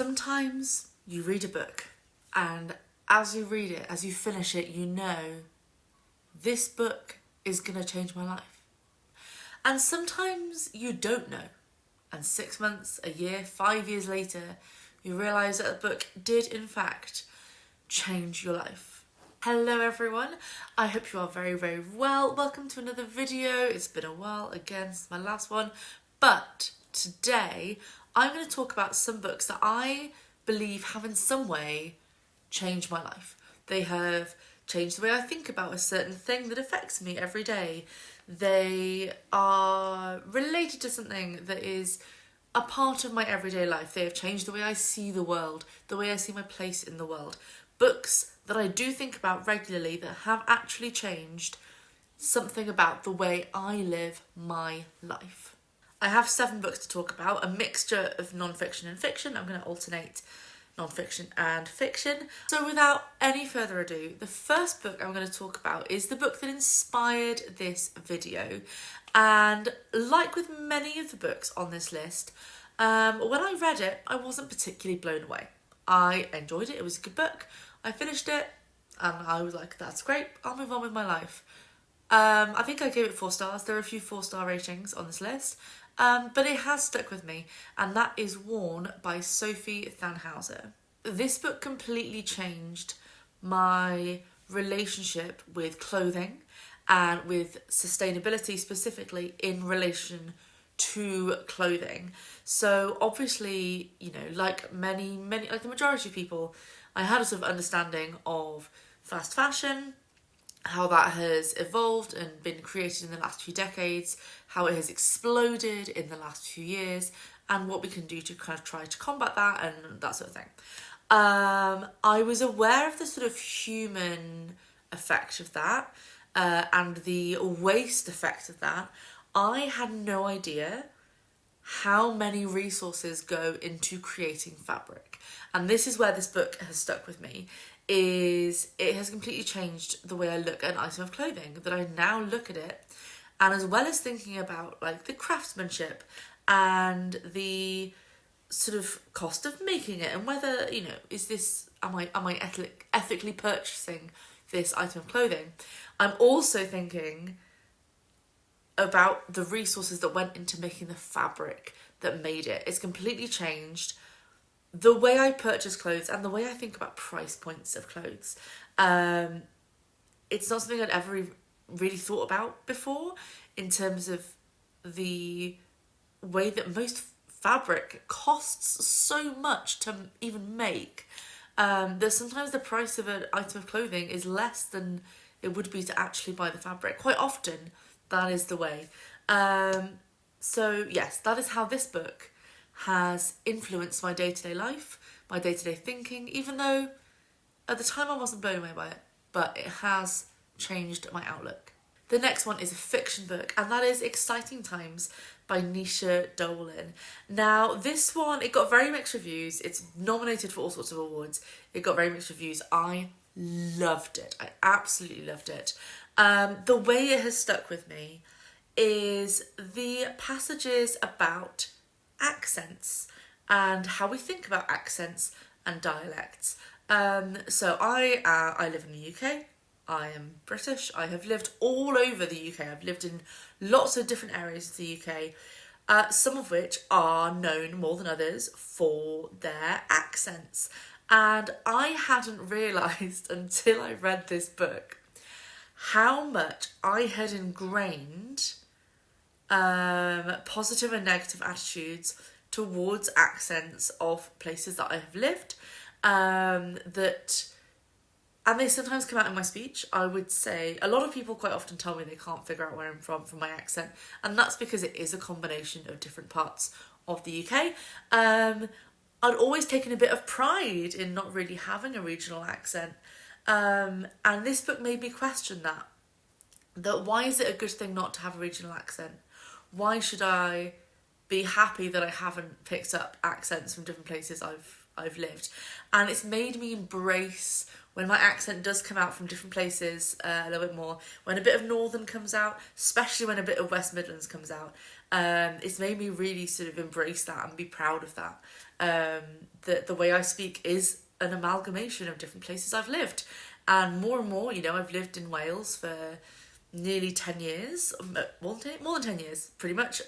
Sometimes you read a book and as you read it, as you finish it, you know, this book is going to change my life. And sometimes you don't know. And 6 months, a year, 5 years later, you realise that the book did in fact change your life. Hello everyone, I hope you are very, very well. Welcome to another video. It's been a while again since my last one. But today I'm going to talk about some books that I believe have in some way changed my life. They have changed the way I think about a certain thing that affects me every day. They are related to something that is a part of my everyday life. They have changed the way I see the world, the way I see my place in the world. Books that I do think about regularly that have actually changed something about the way I live my life. I have 7 books to talk about, a mixture of non-fiction and fiction. I'm going to alternate non-fiction and fiction. So without any further ado, the first book I'm going to talk about is the book that inspired this video. And like with many of the books on this list, when I read it, I wasn't particularly blown away. I enjoyed it, it was a good book. I finished it and I was like, that's great, I'll move on with my life. I think I gave it 4 stars. There are a few 4-star ratings on this list. But it has stuck with me, and that is Worn by Sophie Thanhouser. This book completely changed my relationship with clothing and with sustainability specifically in relation to clothing. So obviously, you know, like many, like the majority of people, I had a sort of understanding of fast fashion, how that has evolved and been created in the last few decades, how it has exploded in the last few years, and what we can do to kind of try to combat that and that sort of thing. I was aware of the sort of human effect of that and the waste effect of that. I had no idea how many resources go into creating fabric. And this is where this book has stuck with me. Is it has completely changed the way I look at an item of clothing, that I now look at it and as well as thinking about like the craftsmanship and the sort of cost of making it and whether, you know, is this, am I ethically purchasing this item of clothing, I'm also thinking about the resources that went into making the fabric that made it. It's completely changed the way I purchase clothes and the way I think about price points of clothes. It's not something I'd ever really thought about before in terms of the way that most fabric costs so much to even make. That sometimes the price of an item of clothing is less than it would be to actually buy the fabric. Quite often, that is the way. So yes, that is how this book has influenced my day-to-day life, my day-to-day thinking, even though at the time I wasn't blown away by it, but it has changed my outlook. The next one is a fiction book, and that is Exciting Times by Nisha Dolan. Now, this one, it got very mixed reviews. It's nominated for all sorts of awards. It got very mixed reviews. I loved it. I absolutely loved it. The way it has stuck with me is the passages about accents and how we think about accents and dialects. So I live in the UK. I am British. I have lived all over the UK. I've lived in lots of different areas of the UK, some of which are known more than others for their accents. And I hadn't realised until I read this book how much I had ingrained positive and negative attitudes towards accents of places that I have lived, and they sometimes come out in my speech. I would say a lot of people quite often tell me they can't figure out where I'm from my accent, and that's because it is a combination of different parts of the UK. I'd always taken a bit of pride in not really having a regional accent, and this book made me question that why is it a good thing not to have a regional accent? Why should I be happy that I haven't picked up accents from different places I've lived? And it's made me embrace when my accent does come out from different places a little bit more, when a bit of Northern comes out, especially when a bit of West Midlands comes out. It's made me really sort of embrace that and be proud of that. the way I speak is an amalgamation of different places I've lived. And more, you know, I've lived in Wales for nearly 10 years, more than 10 years, pretty much,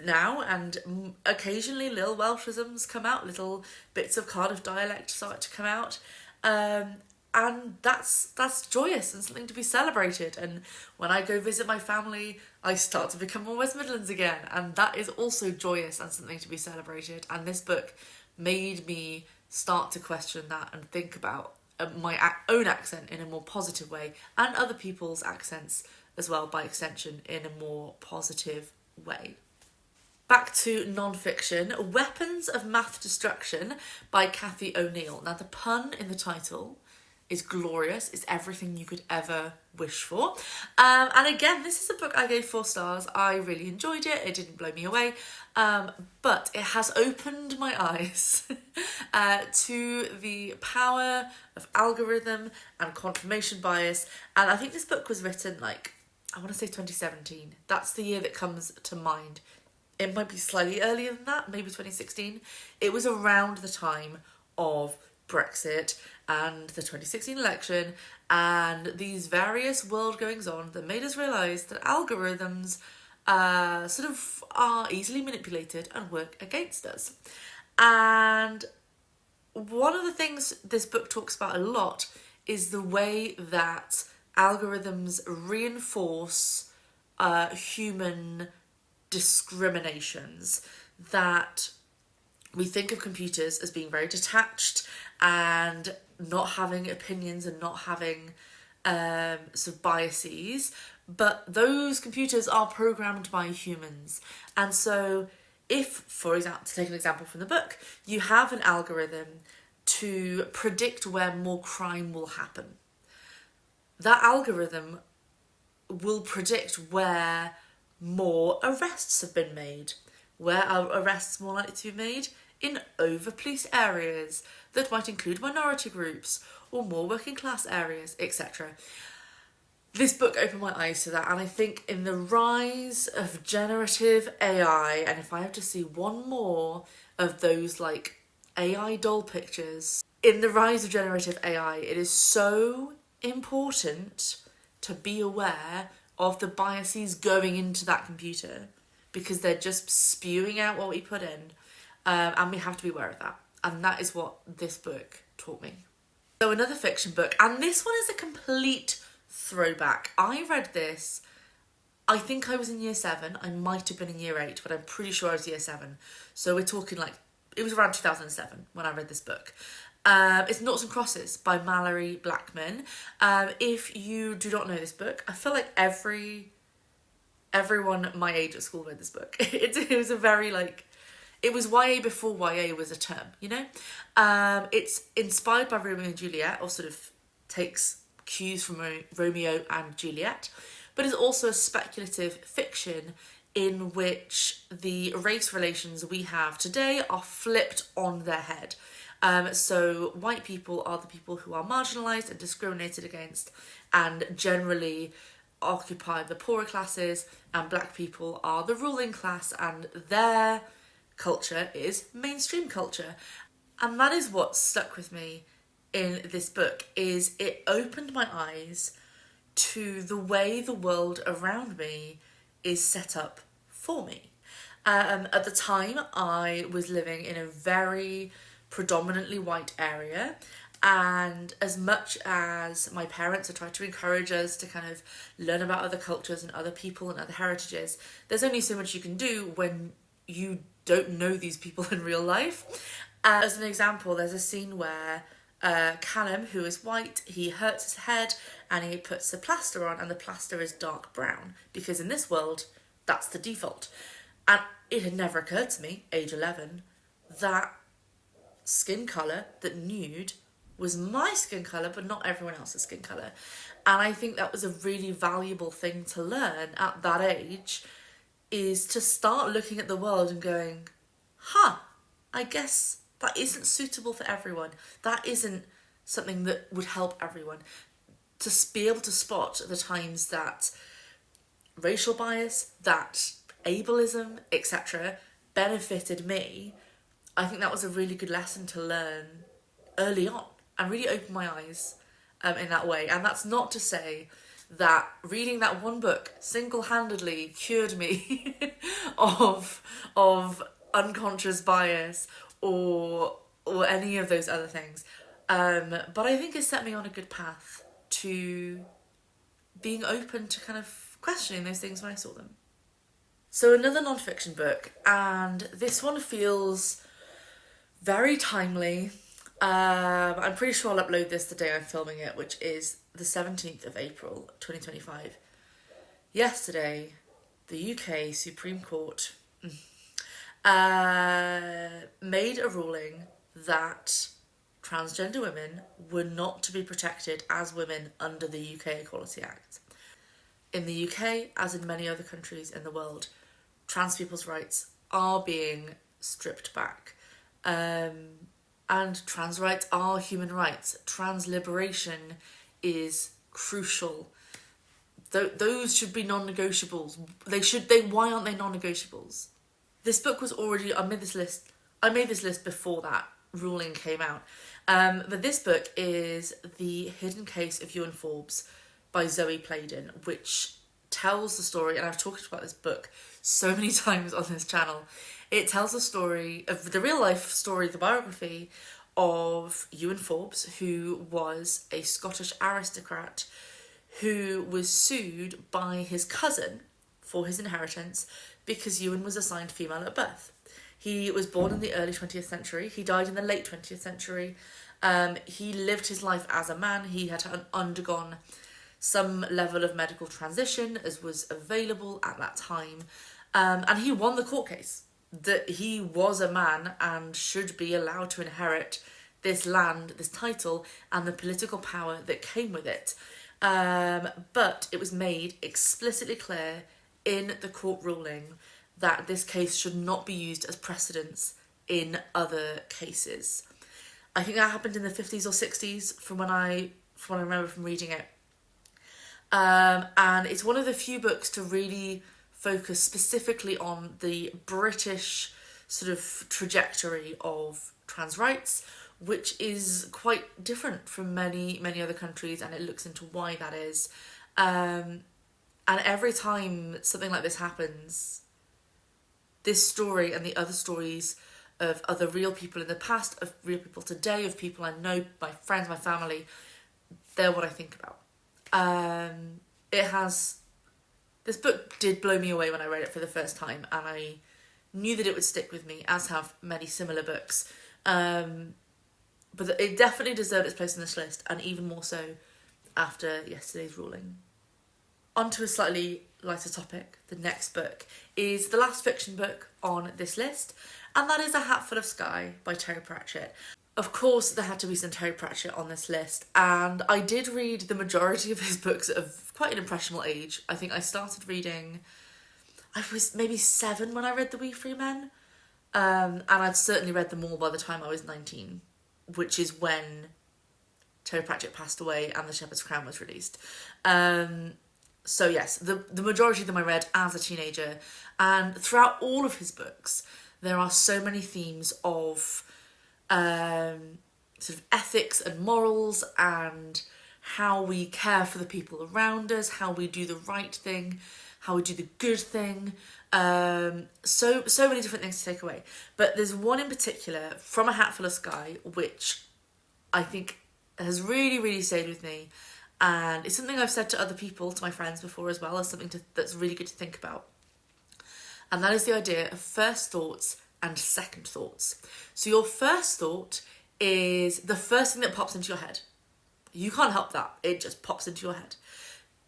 now, and occasionally little Welshisms come out, little bits of Cardiff dialect start to come out, and that's joyous and something to be celebrated. And when I go visit my family, I start to become more West Midlands again, and that is also joyous and something to be celebrated. And this book made me start to question that and think about my own accent in a more positive way, and other people's accents as well, by extension, in a more positive way. Back to non-fiction, Weapons of Math Destruction by Cathy O'Neill. Now, the pun in the title is glorious. It's everything you could ever wish for. And again, this is a book I gave 4 stars. I really enjoyed it. It didn't blow me away. But it has opened my eyes to the power of algorithm and confirmation bias. And I think this book was written, like, I want to say 2017. That's the year that comes to mind. It might be slightly earlier than that, maybe 2016. It was around the time of Brexit and the 2016 election and these various world goings on that made us realise that algorithms sort of are easily manipulated and work against us. And one of the things this book talks about a lot is the way that algorithms reinforce human discriminations, that we think of computers as being very detached and not having opinions and not having sort of biases, but those computers are programmed by humans. And so if, for example, to take an example from the book, you have an algorithm to predict where more crime will happen, that algorithm will predict where more arrests have been made. Where are arrests more likely to be made? In over-policed areas that might include minority groups or more working class areas, etc. This book opened my eyes to that, and I think in the rise of generative AI, and if I have to see one more of those like AI doll pictures, in the rise of generative AI, it is so important to be aware of the biases going into that computer, because they're just spewing out what we put in, and we have to be aware of that. And that is what this book taught me. So another fiction book, and this one is a complete throwback. I read this, I think I was in year 7, I might have been in year 8, but I'm pretty sure I was year 7. So we're talking like, it was around 2007 when I read this book. It's Noughts and Crosses by Mallory Blackman. If you do not know this book, I feel like everyone my age at school read this book. It was a very like, it was YA before YA was a term, you know? It's inspired by Romeo and Juliet, or sort of takes cues from Romeo and Juliet, but it's also a speculative fiction in which the race relations we have today are flipped on their head. So white people are the people who are marginalised and discriminated against and generally occupy the poorer classes, and black people are the ruling class and their culture is mainstream culture. And that is what stuck with me in this book, is it opened my eyes to the way the world around me is set up for me. At the time, I was living in a very predominantly white area, and as much as my parents have tried to encourage us to kind of learn about other cultures and other people and other heritages, there's only so much you can do when you don't know these people in real life. As an example, there's a scene where Callum, who is white, he hurts his head and he puts a plaster on, and the plaster is dark brown, because in this world that's the default. And it had never occurred to me, age 11, that skin colour, that nude, was my skin colour but not everyone else's skin colour. And I think that was a really valuable thing to learn at that age, is to start looking at the world and going, I guess that isn't suitable for everyone. That isn't something that would help everyone. To be able to spot the times that racial bias, that ableism, etc. benefited me, I think that was a really good lesson to learn early on and really opened my eyes in that way. And that's not to say that reading that one book single-handedly cured me of unconscious bias or any of those other things. But I think it set me on a good path to being open to kind of questioning those things when I saw them. So another non-fiction book, and this one feels very timely. I'm pretty sure I'll upload this the day I'm filming it, which is the 17th of April 2025. Yesterday, the UK Supreme Court made a ruling that transgender women were not to be protected as women under the UK Equality Act. In the UK, as in many other countries in the world, trans people's rights are being stripped back. And trans rights are human rights. Trans liberation is crucial. Those should be non-negotiables. Why aren't they non-negotiables? This book was already, I made this list before that ruling came out. But this book is The Hidden Case of Ewan Forbes by Zoe Playden, which tells the story, and I've talked about this book so many times on this channel. It tells the story of the real life story, the biography of Ewan Forbes, who was a Scottish aristocrat who was sued by his cousin for his inheritance because Ewan was assigned female at birth. He was born in the early 20th century. He died in the late 20th century. He lived his life as a man. He had undergone some level of medical transition as was available at that time. And he won the court case that he was a man and should be allowed to inherit this land, this title, and the political power that came with it. But it was made explicitly clear in the court ruling that this case should not be used as precedence in other cases. I think that happened in the 50s or 60s from what I remember from reading it. And it's one of the few books to really focus specifically on the British sort of trajectory of trans rights, which is quite different from many other countries, and it looks into why that is. And every time something like this happens, this story and the other stories of other real people in the past, of real people today, of people I know, my friends, my family, they're what I think about. This book did blow me away when I read it for the first time, and I knew that it would stick with me, as have many similar books. But it definitely deserved its place on this list, and even more so after yesterday's ruling. On to a slightly lighter topic. The next book is the last fiction book on this list, and that is A Hatful of Sky by Terry Pratchett. Of course, there had to be some Terry Pratchett on this list, and I did read the majority of his books at quite an impressionable age. I think I started reading, I was maybe 7 when I read The Wee Free Men, and I'd certainly read them all by the time I was 19, which is when Terry Pratchett passed away and The Shepherd's Crown was released. So yes, the majority of them I read as a teenager, and throughout all of his books, there are so many themes of sort of ethics and morals and how we care for the people around us, how we do the right thing, how we do the good thing. So many different things to take away. But there's one in particular, From A Hatful of Sky, which I think has really, really stayed with me. And it's something I've said to other people, to my friends before as well, as something that's really good to think about. And that is the idea of first thoughts and second thoughts. So your first thought is the first thing that pops into your head. You can't help that. It just pops into your head.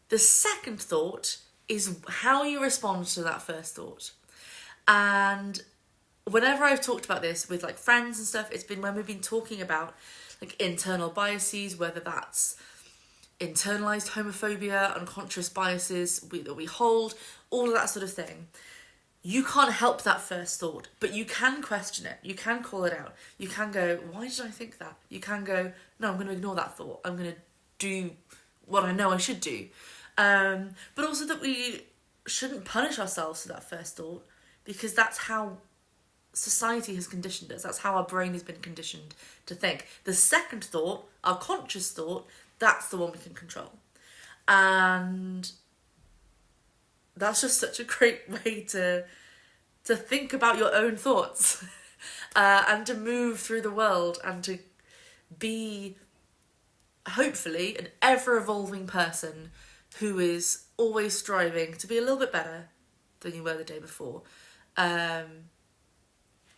The second thought is how you respond to that first thought. And whenever I've talked about this with like friends and stuff, it's been when we've been talking about like internal biases, whether that's internalized homophobia, unconscious biases that we hold, all of that sort of thing. You can't help that first thought, but you can question it. You can call it out. You can go, why did I think that? You can go, no, I'm going to ignore that thought. I'm going to do what I know I should do. But also that we shouldn't punish ourselves for that first thought, because that's how society has conditioned us. That's how our brain has been conditioned to think. The second thought, our conscious thought, that's the one we can control. And that's just such a great way to think about your own thoughts and to move through the world and to be, hopefully, an ever-evolving person who is always striving to be a little bit better than you were the day before. I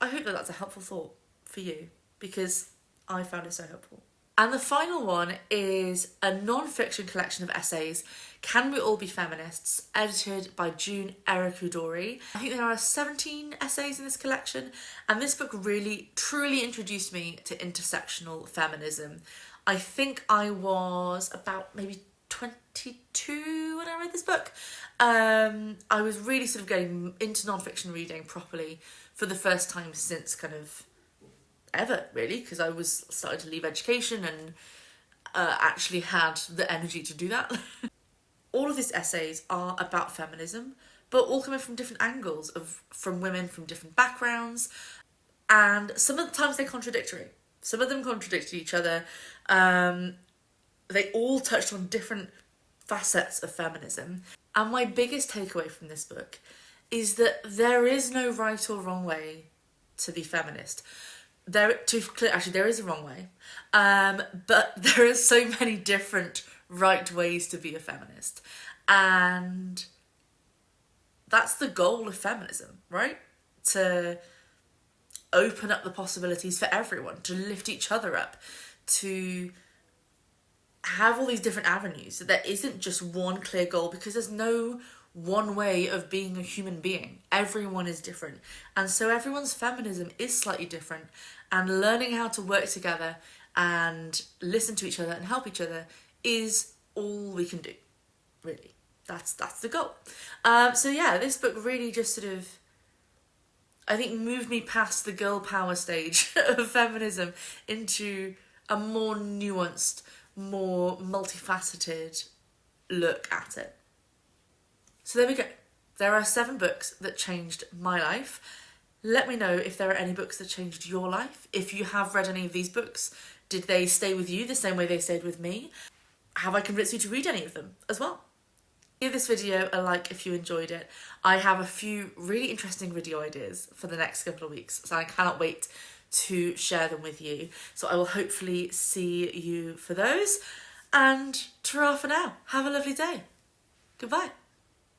hope that that's a helpful thought for you, because I found it so helpful. And the final one is a non-fiction collection of essays, Can We All Be Feminists?, edited by June Erikudori. I think there are 17 essays in this collection, and this book really, truly introduced me to intersectional feminism. I think I was about maybe 22 when I read this book. I was really sort of getting into non-fiction reading properly for the first time since kind of ever, really, because I was starting to leave education and actually had the energy to do that. All of these essays are about feminism, but all coming from different angles, from women from different backgrounds, and some of the times they're contradictory. Some of them contradict each other. They all touched on different facets of feminism. And my biggest takeaway from this book is that there is no right or wrong way to be feminist. Actually, there is a wrong way, but there are so many different right ways to be a feminist, and that's the goal of feminism, right? To open up the possibilities for everyone, to lift each other up, to have all these different avenues, so there isn't just one clear goal, because there's no one way of being a human being. Everyone is different, and so everyone's feminism is slightly different, and learning how to work together and listen to each other and help each other is all we can do, really. That's the goal. So yeah, this book really just sort of, I think, moved me past the girl power stage of feminism into a more nuanced, more multifaceted look at it. So there we go. There are 7 books that changed my life. Let me know if there are any books that changed your life. If you have read any of these books, did they stay with you the same way they stayed with me? Have I convinced you to read any of them as well? Give this video a like if you enjoyed it. I have a few really interesting video ideas for the next couple of weeks, so I cannot wait to share them with you. So I will hopefully see you for those. And ta-ra for now. Have a lovely day. Goodbye.